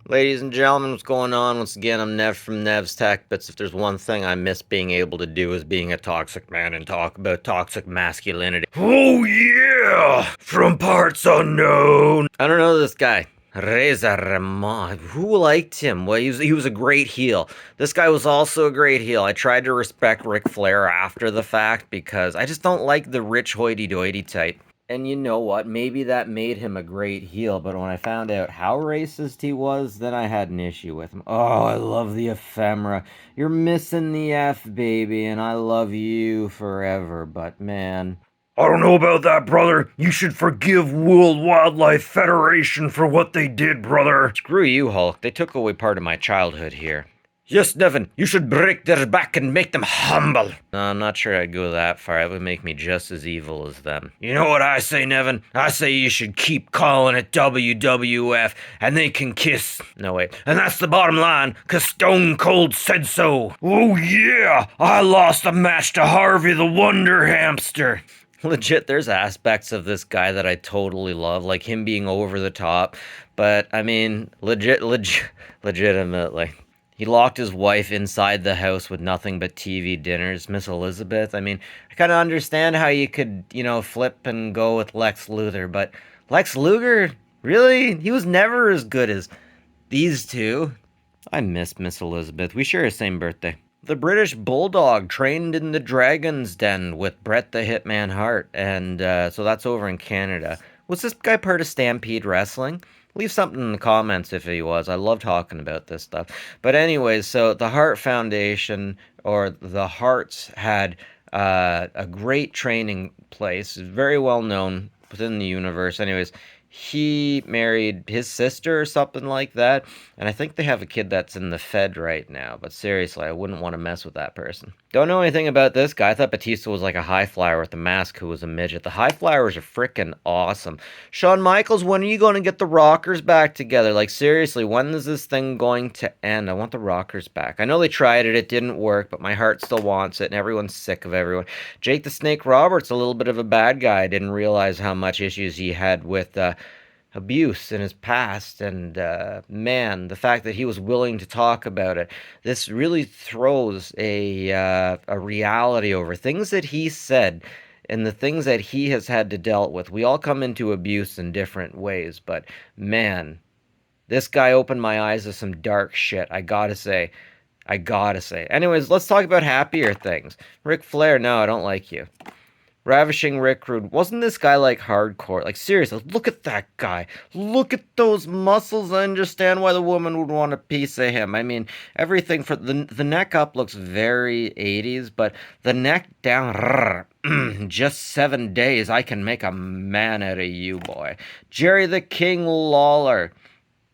Ladies and gentlemen, what's going on? Once again, I'm Nev from Nev's Tech Bits. If there's one thing I miss being able to do is being a toxic man and talk about toxic masculinity. Oh yeah! From parts unknown! I don't know this guy. Reza Ramon. Who liked him? Well, he was a great heel. This guy was also a great heel. I tried to respect Ric Flair after the fact because I just don't like the rich hoity-toity type. And you know what? Maybe that made him a great heel, but when I found out how racist he was, then I had an issue with him. Oh, I love the ephemera. You're missing the F, baby, and I love you forever, but man. I don't know about that, brother. You should forgive World Wildlife Federation for what they did, brother. Screw you, Hulk. They took away part of my childhood here. Yes, Nevin, you should break their back and make them humble. No, I'm not sure I'd go that far. It would make me just as evil as them. You know what I say, Nevin? I say you should keep calling it WWF and they can kiss. No, wait. And that's the bottom line, cause Stone Cold said so. Oh yeah, I lost a match to Harvey the Wonder Hamster. Legit, there's aspects of this guy that I totally love, like him being over the top. But I mean, legitimately. He locked his wife inside the house with nothing but TV dinners. Miss Elizabeth. I mean, I kind of understand how you could, flip and go with Lex Luthor, but Lex Luger, really? He was never as good as these two. I miss Miss Elizabeth. We share the same birthday. The British Bulldog trained in the Dragon's Den with Bret the Hitman Hart, and so that's over in Canada. Was this guy part of Stampede Wrestling? Leave something in the comments if he was. I love talking about this stuff. But anyways, so the Hart Foundation, or the Harts, had a great training place, very well known within the universe. Anyways, he married his sister or something like that, and I think they have a kid that's in the Fed right now. But seriously, I wouldn't want to mess with that person. Don't know anything about this guy. I thought Batista was like a high flyer with a mask who was a midget. The high flyers are freaking awesome. Shawn Michaels, when are you going to get the Rockers back together? Like, seriously, when is this thing going to end? I want the Rockers back. I know they tried it, it didn't work, but my heart still wants it, and everyone's sick of everyone. Jake the Snake Roberts, a little bit of a bad guy. I didn't realize how much issues he had with abuse in his past, and man, the fact that he was willing to talk about it, this really throws a reality over things that he said and the things that he has had to deal with. We all come into abuse in different ways, but man, this guy opened my eyes to some dark shit. I gotta say. Anyways, let's talk about happier things. Ric Flair, no, I don't like you. Ravishing Rick Rude. Wasn't this guy like hardcore? Like, seriously, look at that guy. Look at those muscles. I understand why the woman would want a piece of him. I mean, everything for the neck up looks very 80s, but the neck down, just 7 days, I can make a man out of you, boy. Jerry the King Lawler.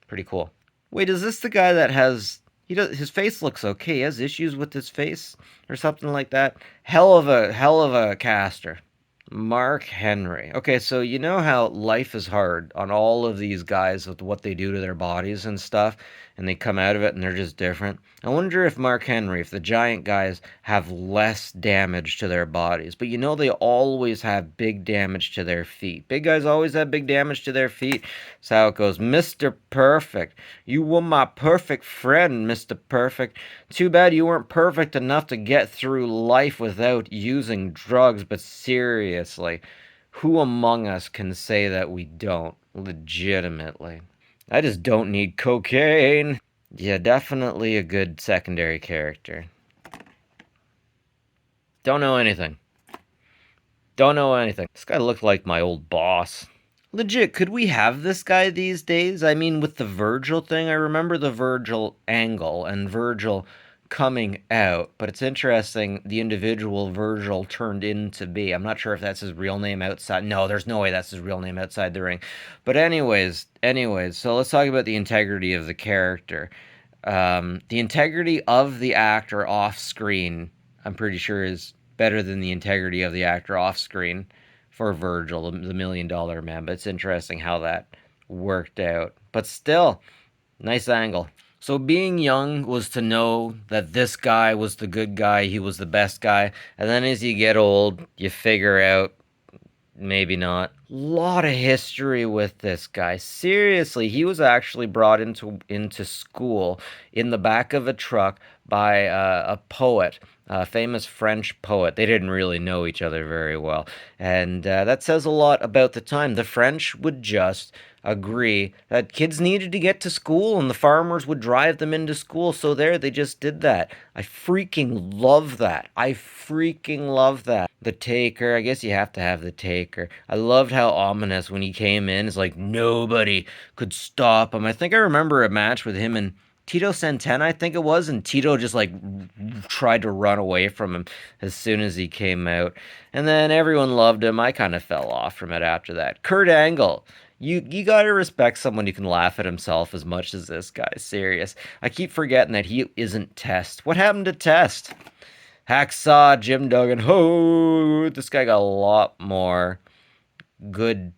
Pretty cool. Wait, is this the guy that has his face looks okay. He has issues with his face or something like that. Hell of a caster. Mark Henry. Okay, so you know how life is hard on all of these guys with what they do to their bodies and stuff, and they come out of it and they're just different. I wonder if Mark Henry, if the giant guys have less damage to their bodies, but you know they always have big damage to their feet. Big guys always have big damage to their feet. That's how it goes. Mr. Perfect. You were my perfect friend, Mr. Perfect. Too bad you weren't perfect enough to get through life without using drugs, but seriously, who among us can say that we don't? Legitimately. I just don't need cocaine. Yeah, definitely a good secondary character. Don't know anything. Don't know anything. This guy looked like my old boss. Legit, could we have this guy these days? I mean, with the Virgil thing, I remember the Virgil angle and Virgil coming out, but it's interesting the individual Virgil turned into be. I'm not sure if that's his real name outside. No, there's no way that's his real name outside the ring. But anyways, so let's talk about the integrity of the character. The integrity of the actor off screen, I'm pretty sure, is better than the integrity of the actor off screen for Virgil, the $1 million man. But it's interesting how that worked out. But still, nice angle. So being young was to know that this guy was the good guy, he was the best guy, and then as you get old, you figure out Maybe not. Lot of history with this guy. Seriously, he was actually brought into school in the back of a truck by a poet, a famous French poet. They didn't really know each other very well, and that says a lot about the time. The French would just agree that kids needed to get to school and the farmers would drive them into school. So there, they just did that. I freaking love that. I freaking love that. The Taker, I guess you have to have the Taker. I loved how ominous when he came in. It's like nobody could stop him. I think I remember a match with him and Tito Santana, I think it was, and Tito just like tried to run away from him as soon as he came out. And then everyone loved him. I kind of fell off from it after that. Kurt Angle. You gotta respect someone who can laugh at himself as much as this guy. Serious. I keep forgetting that he isn't Test. What happened to Test? Hacksaw, Jim Duggan. Oh, this guy got a lot more good.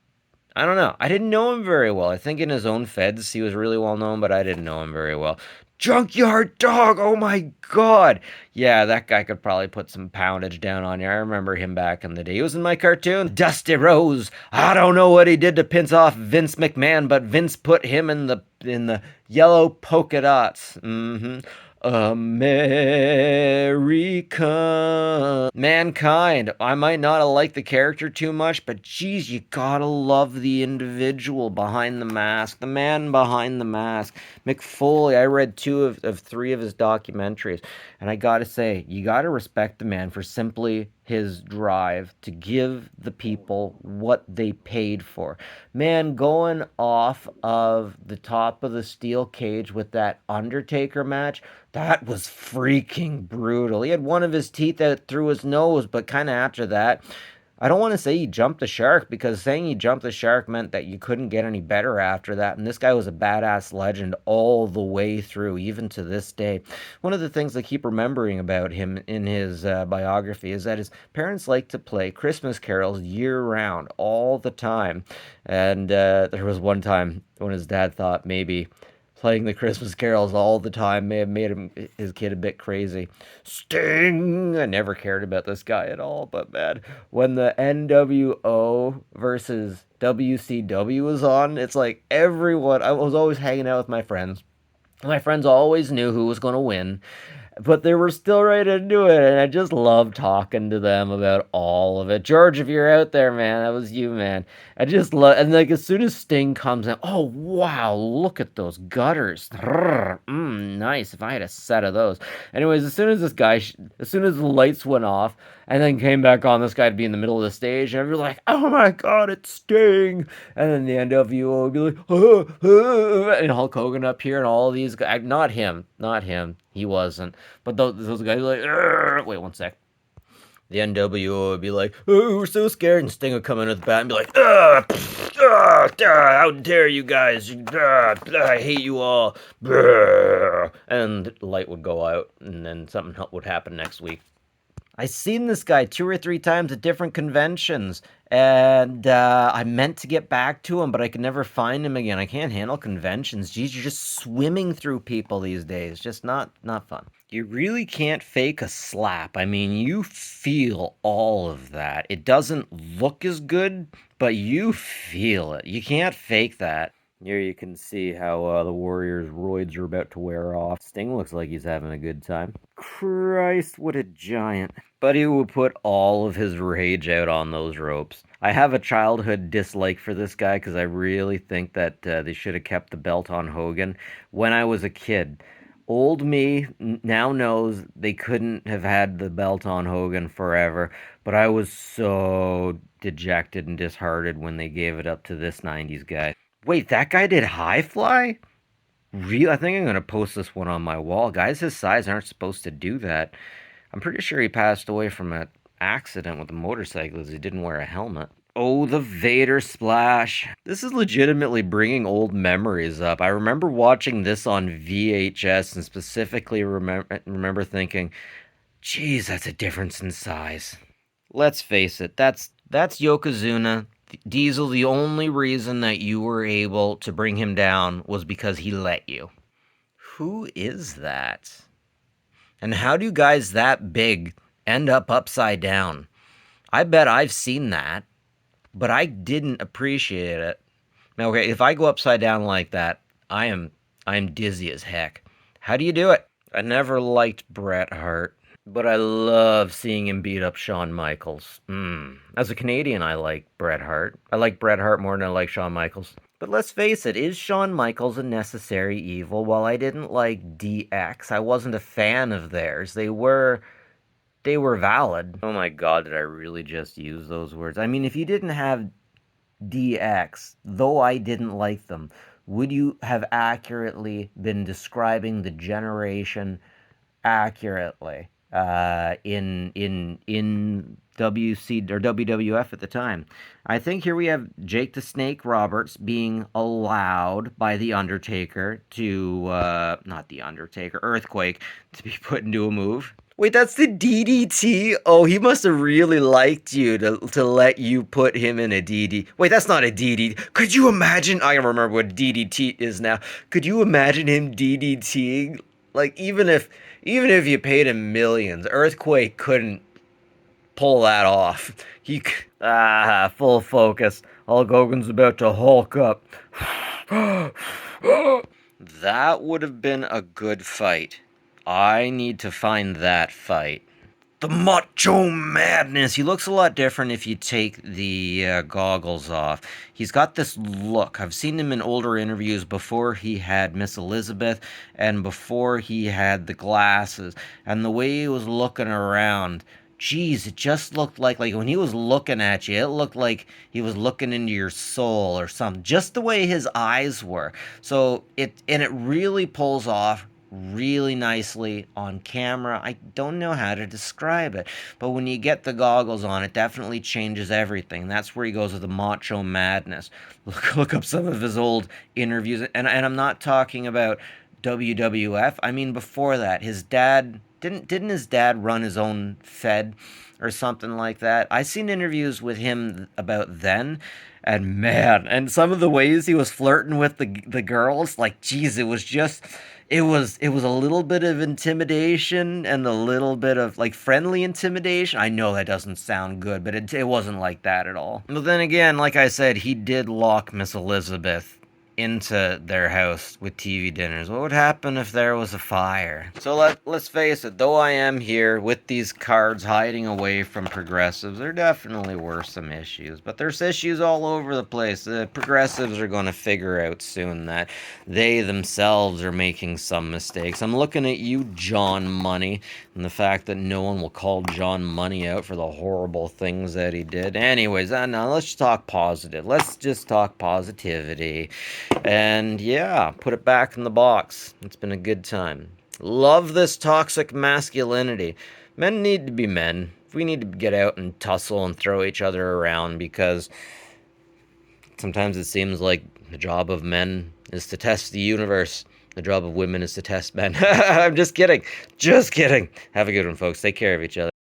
I don't know. I didn't know him very well. I think in his own feds he was really well known, but I didn't know him very well. Junkyard Dog. Oh my god. Yeah, that guy could probably put some poundage down on you. I remember him back in the day. He was in my cartoon. Dusty Rose. I don't know what he did to piss off Vince McMahon, but Vince put him in the yellow polka dots. Mm-hmm. America. Mankind. I might not have liked the character too much, but geez, you gotta love the individual behind the mask, the man behind the mask. Mick Foley, I read two of three of his documentaries, and I gotta say, you gotta respect the man for simply his drive to give the people what they paid for. Man, going off of the top of the steel cage with that Undertaker match, that was freaking brutal. He had one of his teeth out through his nose, but kind of after that, I don't want to say he jumped the shark because saying he jumped the shark meant that you couldn't get any better after that. And this guy was a badass legend all the way through, even to this day. One of the things I keep remembering about him in his biography is that his parents liked to play Christmas carols year round, all the time. And there was one time when his dad thought maybe playing the Christmas carols all the time may have made his kid a bit crazy. Sting! I never cared about this guy at all, but man, when the NWO versus WCW was on, it's like everyone. I was always hanging out with my friends. My friends always knew who was going to win, but they were still right into it, and I just love talking to them about all of it. George, if you're out there, man, that was you, man. I just love, and like as soon as Sting comes in, oh wow, look at those gutters. Nice. If I had a set of those. Anyways, as soon as as soon as the lights went off, and then came back on, this guy'd be in the middle of the stage, and everybody's like, "Oh my God, it's Sting!" And then the NWO would be like, and Hulk Hogan up here, and all these guys. Not him. He wasn't. But those guys were like, "Arr!" Wait one sec. The NWO would be like, "Oh, we're so scared," and Sting would come in with the bat and be like, how dare you guys? I hate you all." And the light would go out, and then something would happen next week. I seen this guy two or three times at different conventions, and I meant to get back to him, but I could never find him again. I can't handle conventions. Geez, you're just swimming through people these days. Just not fun. You really can't fake a slap. I mean, you feel all of that. It doesn't look as good, but you feel it. You can't fake that. Here you can see how the Warriors' roids are about to wear off. Sting looks like he's having a good time. Christ, what a giant. But he would put all of his rage out on those ropes. I have a childhood dislike for this guy because I really think that they should have kept the belt on Hogan when I was a kid. Old me now knows they couldn't have had the belt on Hogan forever, but I was so dejected and disheartened when they gave it up to this 90s guy. Wait, that guy did high fly? Real? I think I'm gonna post this one on my wall. Guys his size aren't supposed to do that. I'm pretty sure he passed away from an accident with a motorcycle as he didn't wear a helmet. Oh, the Vader splash. This is legitimately bringing old memories up. I remember watching this on VHS and specifically remember thinking, geez, that's a difference in size. Let's face it, that's Yokozuna. Diesel, the only reason that you were able to bring him down was because he let you. Who is that? And how do guys that big end up upside down? I bet I've seen that. but I didn't appreciate it. Now, okay, if I go upside down like that, I am I'm dizzy as heck. How do you do it? I never liked Bret Hart, but I love seeing him beat up Shawn Michaels. As a Canadian, I like Bret Hart. I like Bret Hart more than I like Shawn Michaels. But let's face it, is Shawn Michaels a necessary evil? While I didn't like DX, I wasn't a fan of theirs. They were valid. Oh my god, did I really just use those words? I mean, if you didn't have DX, though I didn't like them, would you have accurately been describing the generation accurately in WC or WWF at the time? I think here we have Jake the Snake Roberts being allowed by the Undertaker to not the Undertaker, Earthquake, to be put into a move. Wait, that's the DDT? Oh, he must have really liked you to let you put him in a DD. Wait, that's not a DD. Could you imagine? I don't remember what DDT is now. Could you imagine him DDTing? Like even if you paid him millions, Earthquake couldn't pull that off. Full focus. Hulk Hogan's about to Hulk up. That would have been a good fight. I need to find that fight. The Macho Madness. He looks a lot different if you take the goggles off. He's got this look. I've seen him in older interviews before he had Miss Elizabeth and before he had the glasses. And the way he was looking around, geez, it just looked like when he was looking at you, it looked like he was looking into your soul or something. Just the way his eyes were. So it really pulls off really nicely on camera. I don't know how to describe it, but when you get the goggles on, it definitely changes everything. That's where he goes with the Macho Madness. Look up some of his old interviews, and I'm not talking about WWF. I mean before that, his dad didn't his dad run his own Fed or something like that. I seen interviews with him about then, and man, and some of the ways he was flirting with the girls, like geez, it was a little bit of intimidation and a little bit of like friendly intimidation. I know that doesn't sound good, but it wasn't like that at all. But then again, like I said, he did lock Miss Elizabeth into their house with TV dinners. What would happen if there was a fire? So let's face it, though I am here with these cards hiding away from progressives, there definitely were some issues. But there's issues all over the place. The progressives are going to figure out soon that they themselves are making some mistakes. I'm looking at you, John Money, and the fact that no one will call John Money out for the horrible things that he did. Anyways, now let's just talk positive. Let's just talk positivity. And yeah, put it back in the box. It's been a good time. Love this toxic masculinity. Men need to be men. We need to get out and tussle and throw each other around because sometimes it seems like the job of men is to test the universe. The job of women is to test men. I'm just kidding. Just kidding. Have a good one, folks. Take care of each other.